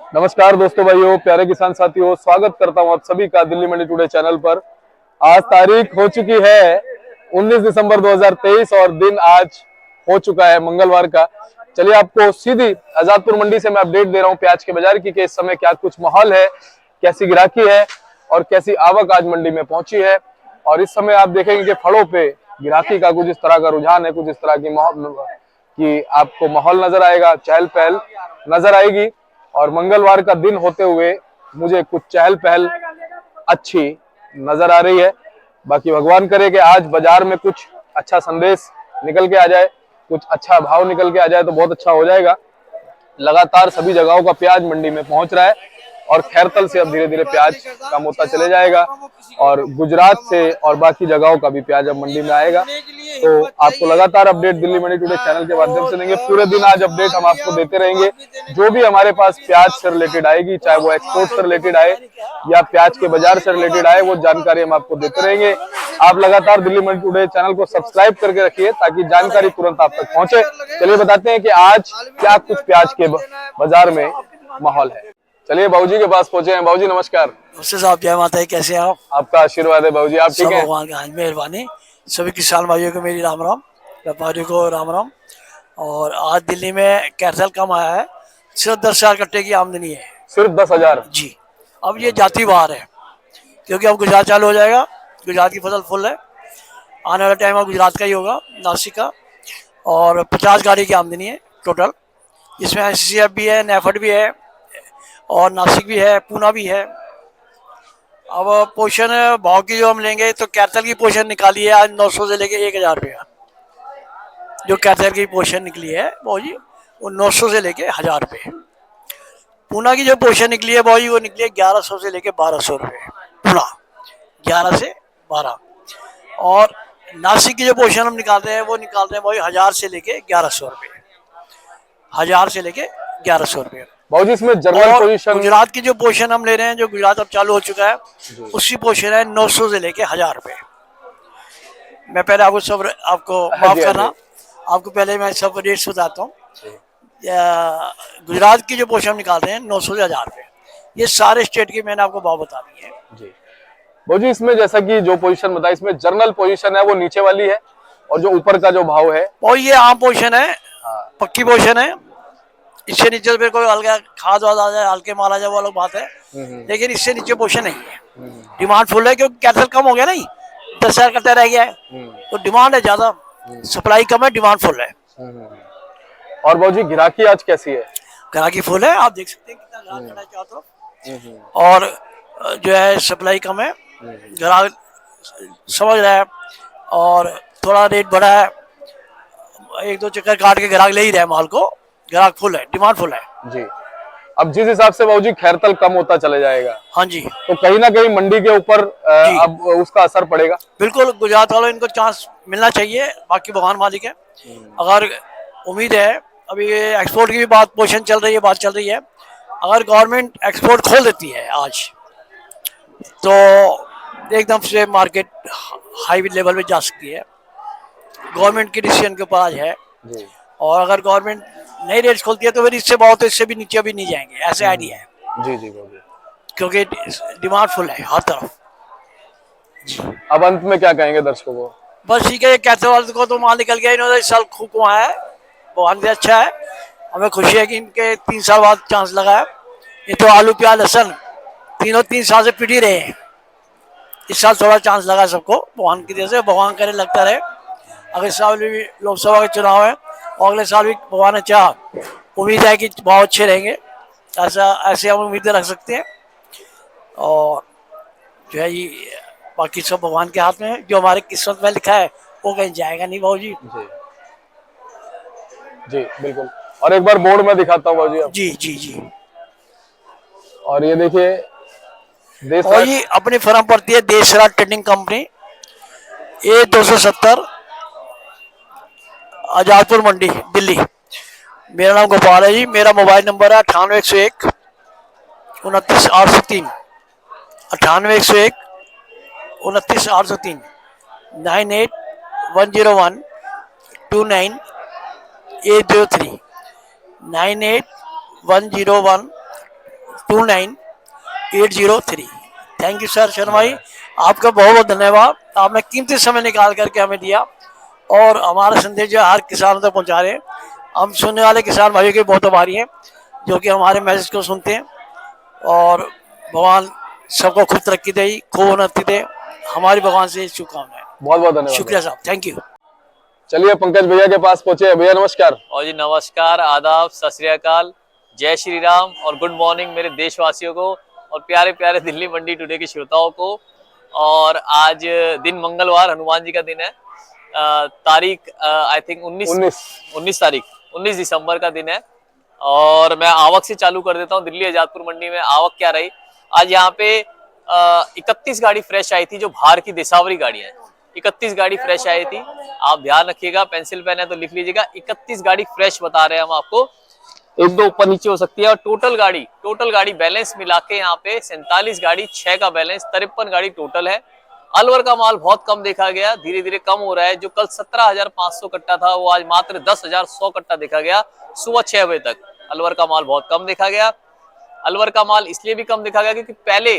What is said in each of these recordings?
नमस्कार दोस्तों, भाइयों, प्यारे किसान साथियों, स्वागत करता हूं आप सभी का दिल्ली मंडी टुडे चैनल पर। आज तारीख हो चुकी है 19 दिसंबर 2023 और दिन आज हो चुका है मंगलवार का। चलिए आपको सीधी आजादपुर मंडी से मैं अपडेट दे रहा हूं प्याज के बाजार की कि इस समय क्या कुछ माहौल है, कैसी ग्राहकी है और कैसी आवक आज मंडी में पहुंची है। और इस समय आप देखेंगे कि फलों पे ग्राहकी का कुछ इस तरह का रुझान है, कुछ इस तरह की आपको माहौल नजर आएगा, चहल पहल नजर आएगी। और मंगलवार का दिन होते हुए मुझे कुछ चहल पहल अच्छी नजर आ रही है। बाकी भगवान करे कि आज बाजार में कुछ अच्छा संदेश निकल के आ जाए, कुछ अच्छा भाव निकल के आ जाए तो बहुत अच्छा हो जाएगा। लगातार सभी जगहों का प्याज मंडी में पहुंच रहा है और खैरतल से अब धीरे धीरे प्याज कम होता चले जाएगा और गुजरात से और बाकी जगहों का भी प्याज अब मंडी में आएगा। तो आपको लगातार अपडेट दिल्ली मंडी टुडे चैनल के माध्यम से देंगे। पूरे दिन आज अपडेट हम आपको देते रहेंगे। जो भी हमारे पास प्याज से रिलेटेड आएगी, चाहे वो एक्सपोर्ट से रिलेटेड आए या प्याज के बाजार से रिलेटेड आए, वो जानकारी हम आपको देते रहेंगे। आप लगातार दिल्ली मंडी टुडे चैनल को सब्सक्राइब करके रखिए ताकि जानकारी तुरंत आप तक पहुंचे। चलिए बताते हैं कि आज क्या कुछ प्याज के बाजार में माहौल है। चलिए बाबूजी के पास पहुंचे हैं। बाबूजी नमस्कार। नमस्ते साहब, जय माता दी। कैसे हैं आप? आपका आशीर्वाद है बाबूजी, आप ठीक हैं? भगवान की मेहरबानी। सभी किसान भाइयों को मेरी राम राम, व्यापारियों को राम राम। और आज दिल्ली में कैथल कम आया है, सिर्फ 10,000 कट्टे की आमदनी है। सिर्फ 10,000 जी। अब ये जाती बाहर है क्योंकि अब गुजरात चालू हो जाएगा। गुजरात की फसल फुल है, आने वाला टाइम अब गुजरात का ही होगा, नासिक का। और 50 गाड़ी की आमदनी है टोटल, जिसमें SCF भी है, नेफेड भी है और नासिक भी है, पूना भी है। अब पोषण भाव की जो हम लेंगे तो कैथल की पोषण निकाली है आज 900 से लेके 1,000 रुपया। जो कैथल की पोषण निकली है भाजी वो 900 से लेके 1,000 रुपये। पूना की जो पोषण निकली है भाजी वो निकली है 1100 से लेके 1,200 रुपये। पूना 11 से 12। और नासिक की जो पोषण हम निकालते हैं वो निकालते हैं भाई 1,000 से लेके 1,100 रुपये। 1,000 से लेके 1,100 रुपये। बाबूजी इसमें जनरल पोजीशन गुजरात की जो पोषण हम ले रहे हैं, जो गुजरात अब चालू हो चुका है, उसकी पोषण है 900 से लेके 1,000 रुपये। मैं पहले आपको माफ करना, आपको पहले मैं सब रेट्स बताता हूँ। गुजरात की जो पोषण निकालते हैं 900 से 1,000 रुपये। ये सारे स्टेट की मैंने आपको भाव बता दिए हैं। बाबूजी इसमें जैसा कि जो पोजीशन बताई, इसमें जनरल पोजीशन है वो नीचे वाली है और जो ऊपर का जो भाव है और ये आम पोषण है, पक्की पोषण है। इससे नीचे फिर कोई हल्का खाद वाद आ जाए, हल्के माल आ जाए, वो अलग बात है। लेकिन इससे नीचे पोषण नहीं है। डिमांड फुल है क्योंकि कैथल कम हो गया, नहीं 10,000 कट्टे रह गया है तो डिमांड है ज्यादा, सप्लाई कम है, डिमांड फुल है। और बाबूजी गिराकी आज कैसी है? ग्राहकी फुल है, आप देख सकते हैं कितना ग्राहक खड़ा है चारों तरफ। और जो है सप्लाई कम है, ग्राहक समझ रहा है और थोड़ा रेट बढ़ा है। 1-2 चक्कर काट के ग्राहक ले ही रहा है माल को। ग्राहक फुल है, डिमांड फुल है जी। अब जिस हिसाब से बाबूजी खैरतल कम होता चले जाएगा, हाँ जी, तो कहीं ना कहीं मंडी के ऊपर अब उसका असर पड़ेगा। बिल्कुल। गुजरात वालों इनको चांस मिलना चाहिए, बाकी भगवान मालिक है। अगर उम्मीद है, अभी एक्सपोर्ट की भी बात पोषण चल रही है, बात चल रही है। अगर गवर्नमेंट एक्सपोर्ट खोल देती है आज तो एकदम से मार्केट हाई लेवल पे जा सकती है। गवर्नमेंट की डिसीजन के ऊपर आज है। और अगर गवर्नमेंट नई रेट्स खोलती है तो फिर इससे बहुत, इससे भी नीचे भी नहीं जाएंगे, ऐसे आइडिया है। जी जी बाबू, क्योंकि डिमांड फुल है हर तरफ। अब अंत में क्या कहेंगे दर्शकों को? बस ठीक है, कैथल वाले को तो माल निकल गया, इन्होंने इस साल खूब कमाया है, भगवान से अच्छा है। हमें खुशी है कि इनके 3 साल बाद चांस लगा है। ये तो आलू प्याज लहसन तीनों 3 साल से पिट ही रहे हैं। इस साल थोड़ा चांस लगा सबको, भगवान की वजह से। भगवान करे लगता रहे। अगले साल भी लोकसभा के चुनाव है और अगले साल भी भगवान ने चाह, उम्मीद है कि भाव अच्छे रहेंगे। ऐसे हम उम्मीदें रख सकते हैं। और जो है ये बाकी सब भगवान के हाथ में है। जो हमारे किस्मत में लिखा है वो कहीं जाएगा नहीं भाऊ जी। जी बिल्कुल। और एक बार बोर्ड में दिखाता हूँ भाजी। जी जी जी। और ये देखिए, और ये अपनी फर्म पड़ती है Deshraj trading company, A270, Azadpur Mandi, Delhi. मेरा नाम गोपाल है जी। मेरा मोबाइल नंबर है 98 101 29 803, 98 101 29 803, 98 101 29 803, 98 101 2980 थैंक यू सर शर्मा भाई, आपका बहुत बहुत धन्यवाद। आपने कीमती समय निकाल करके हमें दिया और हमारा संदेश जो है हर किसानों तक पहुंचा रहे हैं। हम सुनने वाले किसान भाइयों के बहुत आभारी हैं जो कि हमारे मैसेज को सुनते हैं। और भगवान सबको खूब तरक्की दे, खूब उन्नति दे, हमारी भगवान से शुभकामनाएं। बहुत बहुत धन्यवाद। शुक्रिया साहब, थैंक यू। चलिए पंकज भैया के पास पहुंचे। भैया नमस्कार। और जी नमस्कार, आदाब, सत श्री अकाल, जय श्री राम और गुड मॉर्निंग मेरे देशवासियों को और प्यारे प्यारे दिल्ली मंडी टुडे के श्रोताओं को। और आज दिन मंगलवार, हनुमान जी का दिन है। तारीख आई थिंक 19 तारीख 19 दिसंबर का दिन है। और मैं आवक से चालू कर देता हूँ। दिल्ली आजादपुर मंडी में आवक क्या रही आज? यहाँ पे 31 गाड़ी फ्रेश आई थी जो बाहर की देसावरी गाड़ियां हैं। 31 गाड़ी फ्रेश आई थी। आप ध्यान रखिएगा, पेंसिल पेन है तो लिख लीजिएगा। 31 गाड़ी फ्रेश बता रहे हैं हम आपको, एक दो ऊपर नीचे हो सकती है। और टोटल गाड़ी बैलेंस मिला के यहाँ पे 47 गाड़ी, 6 का बैलेंस, 53 गाड़ी टोटल है। अलवर का माल बहुत कम देखा गया, धीरे धीरे कम हो रहा है। जो कल 17,500 कट्टा था वो आज मात्र 10,100 कट्टा देखा गया सुबह 6 बजे तक। अलवर का माल बहुत कम देखा गया। अलवर का माल इसलिए भी कम देखा गया क्योंकि पहले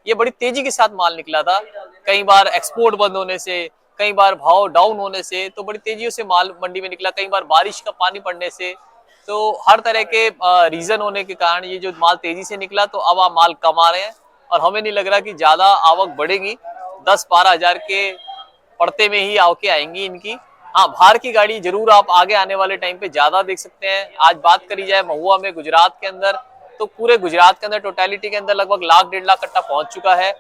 ये बड़ी तेजी के साथ माल निकला था। कई बार एक्सपोर्ट बंद होने से, कई बार भाव डाउन होने से तो बड़ी तेजियों से माल मंडी में निकला। कई बार बारिश का पानी पड़ने से, तो हर तरह के रीजन होने के कारण ये जो माल तेजी से निकला। तो अब आप माल कम आ रहे हैं और हमें नहीं लग रहा कि ज्यादा आवक बढ़ेगी। 10-12 हजार के पड़ते में ही आवकें आएंगी इनकी। हाँ, बाहर की गाड़ी जरूर आप आगे आने वाले टाइम पे ज्यादा देख सकते हैं। आज बात करी जाए महुआ में, गुजरात के अंदर, तो पूरे गुजरात के अंदर टोटलिटी के अंदर लगभग 1,00,000-1.5 लाख कट्टा पहुंच चुका है।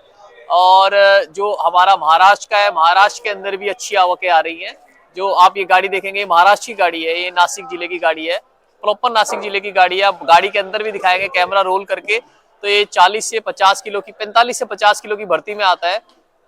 और जो हमारा महाराष्ट्र का है, महाराष्ट्र के अंदर भी अच्छी आवकें आ रही हैं। जो आप ये गाड़ी देखेंगे महाराष्ट्र की गाड़ी है, ये नासिक जिले की गाड़ी है, प्रॉपर नासिक जिले की गाड़ी है। आप गाड़ी के अंदर भी दिखाएंगे कैमरा रोल करके तो ये 40 से 50 किलो की, 45 से 50 किलो की भर्ती में आता है।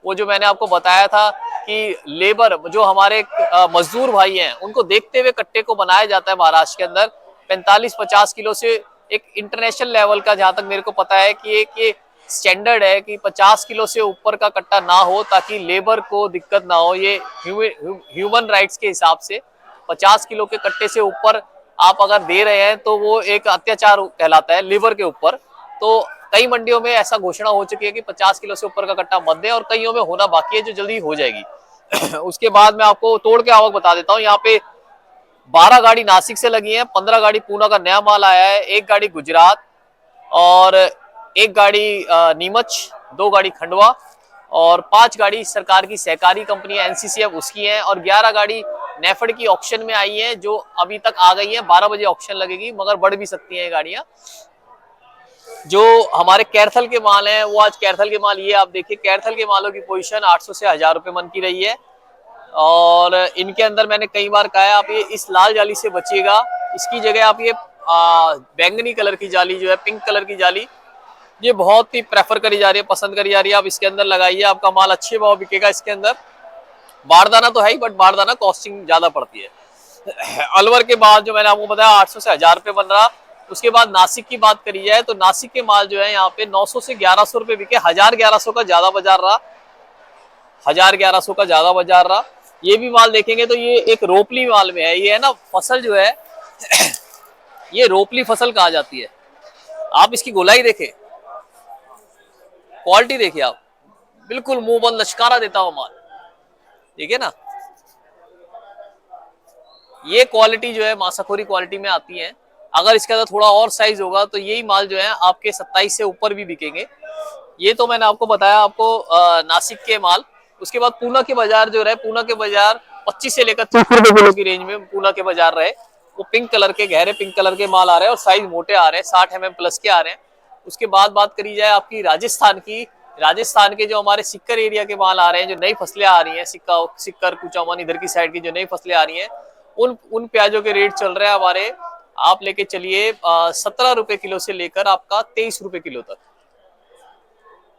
वो जो मैंने आपको बताया था कि लेबर जो हमारे मजदूर भाई हैं उनको देखते हुए कट्टे को बनाया जाता है महाराष्ट्र के अंदर। 45-50 किलो से एक इंटरनेशनल लेवल का, जहां तक मेरे को पता है कि एक स्टैंडर्ड है कि 50 किलो से ऊपर का कट्टा ना हो ताकि लेबर को दिक्कत ना हो। ये ह्यूमन राइट्स के हिसाब से 50 किलो के कट्टे से ऊपर आप अगर दे रहे हैं तो वो एक अत्याचार कहलाता है लेबर के ऊपर। तो कई मंडियों में ऐसा घोषणा हो चुकी है कि 50 किलो से ऊपर का कट्टा मत दें, और कईयों में होना बाकी है जो जल्दी हो जाएगी। उसके बाद मैं आपको तोड़ के आवक बता देता हूँ। यहाँ पे 12 गाड़ी नासिक से लगी है, 15 गाड़ी पूना का नया माल आया है, 1 गाड़ी गुजरात और 1 गाड़ी नीमच, 2 गाड़ी खंडवा और 5 गाड़ी सरकार की सहकारी कंपनी एनसीसीएफ उसकी है, और 11 गाड़ी नेफेड की ऑक्शन में आई है जो अभी तक आ गई है। 12 बजे ऑक्शन लगेगी, मगर बढ़ भी सकती है ये गाड़ियां। जो हमारे कैरथल के माल हैं वो आज कैरथल के माल, ये आप देखिए कैरथल के मालों की पोजीशन 800 से 1000 रुपए मन की रही है। और इनके अंदर मैंने कई बार कहा है आप ये इस लाल जाली से बचिएगा, इसकी जगह आप ये बैंगनी कलर की जाली जो है, पिंक कलर की जाली, ये बहुत ही प्रेफर करी जा रही है, पसंद करी जा रही है। आप इसके अंदर लगाइए, आपका माल अच्छे भाव बिकेगा इसके अंदर। बारदाना तो है ही, बट बारदाना कॉस्टिंग ज्यादा पड़ती है। अलवर के बाद जो मैंने आपको बताया 800 से 1000 रुपए बन रहा। उसके बाद नासिक की बात करी जाए तो नासिक के माल जो है यहाँ पे 900 से 1100 रुपए बिके। 1000-1100 का ज्यादा बाजार रहा, 1000-1100 का ज्यादा बाजार रहा। ये भी माल देखेंगे तो ये एक रोपली माल में है। ये है ना फसल जो है ये रोपली फसल कहा जाती है। आप इसकी गोलाई देखें, क्वालिटी देखिए आप, बिल्कुल मुंह बंद लचकारा देता हुआ माल, ठीक है ना। ये क्वालिटी जो है मासाखोरी क्वालिटी में आती है। अगर इसके अंदर थोड़ा और साइज होगा तो यही माल जो है आपके 27 से ऊपर भी बिकेंगे। ये तो मैंने आपको बताया आपको नासिक के माल। उसके बाद पूना के बाजार जो रहे, पूना के बाजार 25 से लेकर 30 रुपए किलो की रेंज में पूना के बाजार रहे। वो पिंक कलर के, गहरे पिंक कलर के माल आ रहे हैं और साइज मोटे आ रहे हैं, 60 mm प्लस के आ रहे हैं। उसके बाद बात करी जाए आपकी राजस्थान की, राजस्थान के जो हमारे सिक्कर एरिया के माल आ रहे हैं, जो नई फसलें आ रही हैं, सिक्कर कुचामन इधर की साइड की जो नई फसलें आ रही हैं, उन प्याजों के रेट चल रहे हैं हमारे, आप लेके चलिए 17 रुपए किलो से लेकर आपका 23 रुपए किलो तक।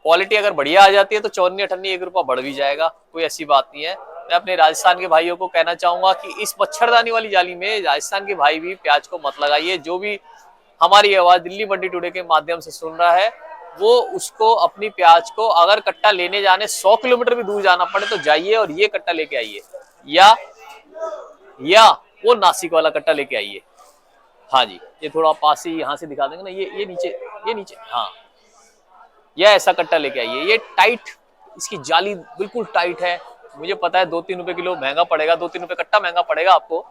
क्वालिटी अगर बढ़िया आ जाती है तो 54-58 1 रुपया बढ़ भी जाएगा, कोई ऐसी बात नहीं है। मैं अपने राजस्थान के भाइयों को कहना चाहूंगा कि इस मच्छरदानी वाली जाली में राजस्थान के भाई भी प्याज को मत लगाइए। जो भी हमारी आवाज दिल्ली मंडी टुडे के माध्यम से सुन रहा है वो उसको अपनी प्याज को, अगर कट्टा लेने जाने 100 किलोमीटर भी दूर जाना पड़े तो जाइए और ये कट्टा लेके आइए, या वो नासिक वाला कट्टा लेके आइए। हाँ जी, ये थोड़ा पास ही यहाँ से दिखा देंगे ना, ये नीचे ये नीचे, हाँ, ये ऐसा कट्टा लेके आइए। ये टाइट, इसकी जाली बिल्कुल टाइट है। मुझे पता है 2-3 रुपए किलो महंगा पड़ेगा, 2-3 रुपए कट्टा महंगा पड़ेगा आपको,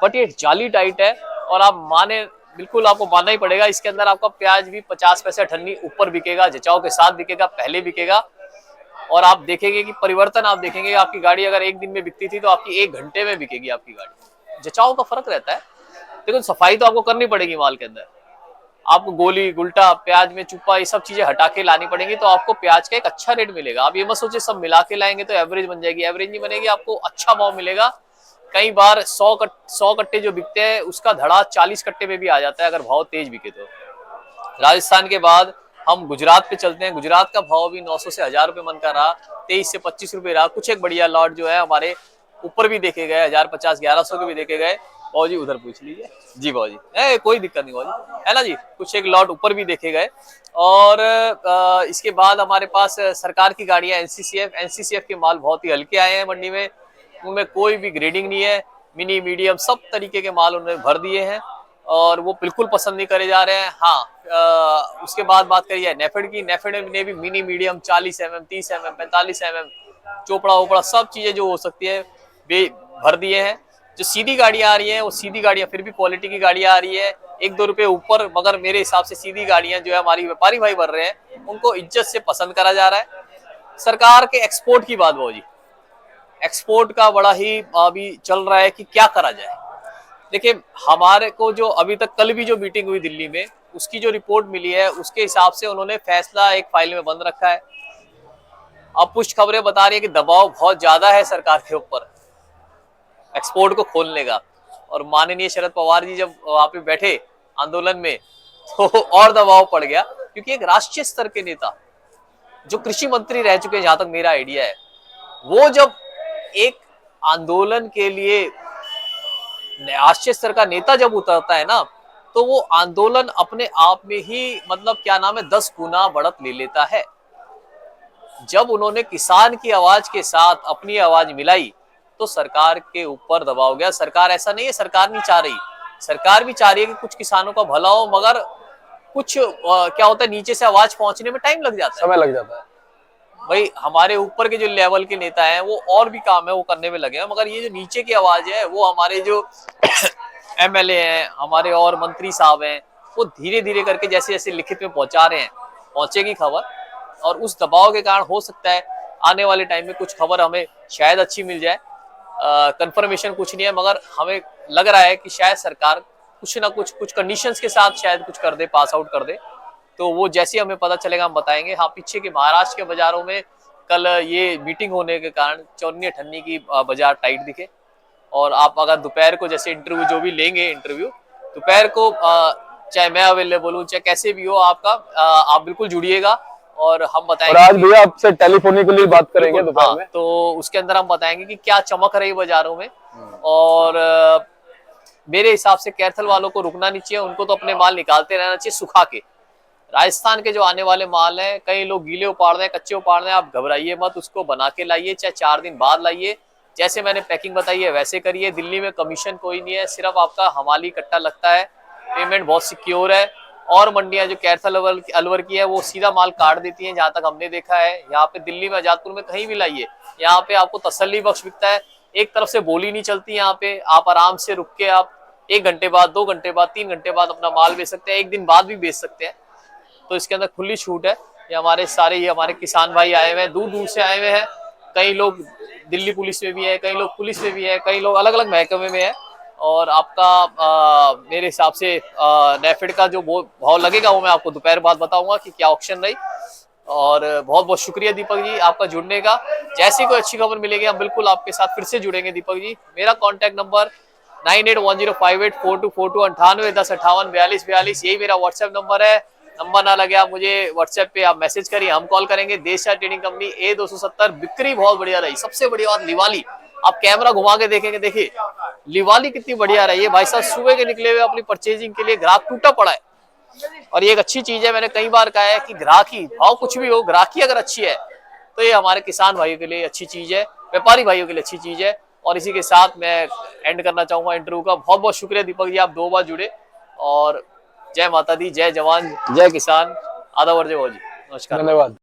बट ये जाली टाइट है। और आप माने, बिल्कुल आपको मानना ही पड़ेगा, इसके अंदर आपका प्याज भी 50 पैसे ठन्नी ऊपर बिकेगा, जचाओ के साथ बिकेगा, पहले बिकेगा। और आप देखेंगे कि परिवर्तन, आप देखेंगे आपकी गाड़ी अगर एक दिन में बिकती थी तो आपकी 1 घंटे में बिकेगी आपकी गाड़ी। जचाओ का फर्क रहता है, लेकिन सफाई तो आपको करनी पड़ेगी माल के अंदर। आपको गोली गुल्टा प्याज में चुप्पा ये सब चीजें हटा के लानी पड़ेंगी, तो आपको प्याज का एक अच्छा रेट मिलेगा। आप ये मत सोचिए सब मिला के लाएंगे तो एवरेज बन जाएगी, एवरेज नहीं बनेगी, आपको अच्छा भाव मिलेगा। कई बार 100 कट्टे जो बिकते हैं उसका धड़ा 40 कट्टे में भी आ जाता है अगर भाव तेज बिके तो। राजस्थान के बाद हम गुजरात पे चलते हैं। गुजरात का भाव भी 900 से 1000 रुपए मन का रहा, 23 से 25 रुपए रहा। कुछ एक बढ़िया लॉट जो है हमारे ऊपर भी देखे गए, 1050 1100 के भी देखे गए। बाबूजी उधर पूछ लीजिए जी बाबूजी, कोई दिक्कत नहीं बाबूजी, है ना जी। कुछ एक लॉट ऊपर भी देखे गए। और इसके बाद हमारे पास सरकार की गाड़ियां एनसीसीएफ के माल बहुत ही हल्के आए हैं मंडी में, उनमें कोई भी ग्रेडिंग नहीं है, मिनी मीडियम सब तरीके के माल उन्होंने भर दिए हैं और वो बिल्कुल पसंद नहीं करे जा रहे हैं। हाँ, उसके बाद बात करिए नेफेड की। नेफेड ने भी mini medium 40 mm 30 mm 45 mm चोपड़ा ओपड़ा सब चीजें जो हो सकती है वे भर दिए हैं। जो सीधी गाड़ियां आ रही हैं वो सीधी गाड़ियां फिर भी क्वालिटी की गाड़ियां आ रही है, 1-2 रुपए ऊपर, मगर मेरे हिसाब से सीधी गाड़ियां जो है हमारी व्यापारी भाई भर रहे हैं उनको इज्जत से पसंद करा जा रहा है। सरकार के एक्सपोर्ट की बात बाबूजी, एक्सपोर्ट का बड़ा ही अभी चल रहा है कि क्या करा जाए। देखिए हमारे को जो अभी तक कल भी जो मीटिंग हुई दिल्ली में, उसकी जो रिपोर्ट मिली है उसके हिसाब से उन्होंने फैसला एक फाइल में बंद रखा है। अब कुछ खबरें बता रही है कि दबाव बहुत ज्यादा है सरकार के ऊपर एक्सपोर्ट को खोलने का। और माननीय शरद पवार जी जब वहां पे बैठे आंदोलन में तो और दबाव पड़ गया, क्योंकि एक राष्ट्रीय स्तर के नेता जो कृषि मंत्री रह चुके हैं, जहां तक मेरा आइडिया है, वो जब एक आंदोलन के लिए राष्ट्रीय स्तर का नेता जब उतरता है ना, तो वो आंदोलन अपने आप में ही मतलब क्या नाम है 10 गुना बढ़त ले लेता है। जब उन्होंने किसान की आवाज के साथ अपनी आवाज मिलाई तो सरकार के ऊपर दबाव गया। सरकार ऐसा नहीं है सरकार नहीं चाह रही, सरकार भी चाह रही है कि कुछ किसानों का भला हो, मगर कुछ क्या होता है नीचे से आवाज पहुंचने में टाइम लग जाता है, समय लग जाता है। भाई हमारे ऊपर के जो लेवल के नेता हैं वो और भी काम है वो करने में लगे हैं, मगर ये जो नीचे की आवाज है वो हमारे जो एमएलए हैं, हमारे और मंत्री साहब हैं, वो धीरे धीरे करके जैसे जैसे लिखित में पहुंचा रहे हैं, पहुंचेगी खबर। और उस दबाव के कारण हो सकता है आने वाले टाइम में कुछ खबर हमें शायद अच्छी मिल जाए। कंफर्मेशन कुछ नहीं है, मगर हमें लग रहा है कि शायद सरकार कुछ ना कुछ कंडीशंस के साथ शायद कुछ कर दे, पास आउट कर दे। तो वो जैसे हमें पता चलेगा हम बताएंगे। हाँ, पीछे के महाराष्ट्र के बाजारों में कल ये मीटिंग होने के कारण चौनी अठन्नी की बाजार टाइट दिखे। और आप अगर दोपहर को जैसे इंटरव्यू जो भी लेंगे इंटरव्यू दोपहर को, चाहे मैं अवेलेबल हूँ चाहे कैसे भी हो आपका, आप बिल्कुल जुड़िएगा और हम बताएंगे। और आज भैया आपसे टेलीफोनिकली बात करेंगे दोपहर में, तो उसके अंदर हम बताएंगे कि क्या चमक रही बाजारों में। और मेरे हिसाब से कैथल वालों को रुकना नहीं चाहिए, उनको तो अपने माल निकालते रहना चाहिए सुखा के। राजस्थान के जो आने वाले माल हैं, कई लोग गीले उपाड़ रहे हैं, कच्चे उपाड़ रहे हैं, आप घबराइए मत, उसको बना के लाइए, चाहे 4 दिन बाद लाइए। जैसे मैंने पैकिंग बताई है वैसे करिए। दिल्ली में कमीशन कोई नहीं है, सिर्फ आपका हमाली कट्टा लगता है, पेमेंट बहुत सिक्योर है। और मंडियां जो कैथल अलवर की है वो सीधा माल काट देती हैं, जहां तक हमने देखा है। यहाँ पे दिल्ली में आजादपुर में कहीं भी लाइए, यहाँ पे आपको तसल्ली बख्श बिकता है। एक तरफ से बोली नहीं चलती, यहाँ पे आप आराम से रुक के आप 1 घंटे बाद, 2 घंटे बाद, 3 घंटे बाद अपना माल बेच सकते हैं, 1 दिन बाद भी बेच सकते हैं। तो इसके अंदर खुली छूट है। ये हमारे किसान भाई आए हुए हैं, दूर दूर से आए हुए हैं। कई लोग दिल्ली पुलिस में भी है, कई लोग पुलिस में भी है, कई लोग अलग अलग महकमे में है। और आपका मेरे हिसाब से नेफेड का जो भाव लगेगा वो मैं आपको दोपहर बाद बताऊंगा कि क्या ऑप्शन रही। और बहुत बहुत शुक्रिया दीपक जी आपका जुड़ने का। जैसी कोई अच्छी खबर मिलेगी हम बिल्कुल आपके साथ फिर से जुड़ेंगे दीपक जी। मेरा कॉन्टैक्ट नंबर 9810584242 98105842 यही मेरा व्हाट्सएप नंबर है। नंबर ना लगे आप मुझे व्हाट्सएप पे आप मैसेज करिए, हम कॉल करेंगे। देश ट्रेडिंग कंपनी A270 बिक्री बहुत बढ़िया रही। सबसे बड़ी बात लिवाली, आप कैमरा घुमा के देखेंगे, देखिए लिवाली कितनी बढ़िया रही है भाई साहब। सुबह के निकले हुए अपनी परचेजिंग के लिए ग्राहक टूटा पड़ा है। और ये एक अच्छी चीज है, मैंने कई बार कहा है कि ग्राहकी भाव कुछ भी हो, ग्राहकी अगर अच्छी है तो ये हमारे किसान भाइयों के लिए अच्छी चीज है, व्यापारी भाइयों के लिए अच्छी चीज है। और इसी के साथ मैं एंड करना चाहूंगा इंटरव्यू का। बहुत बहुत शुक्रिया दीपक जी, आप 2 बार जुड़े और जय माता दी, जय जवान, जय किसान, आदाब और जय भौजी। नमस्कार। धन्यवाद।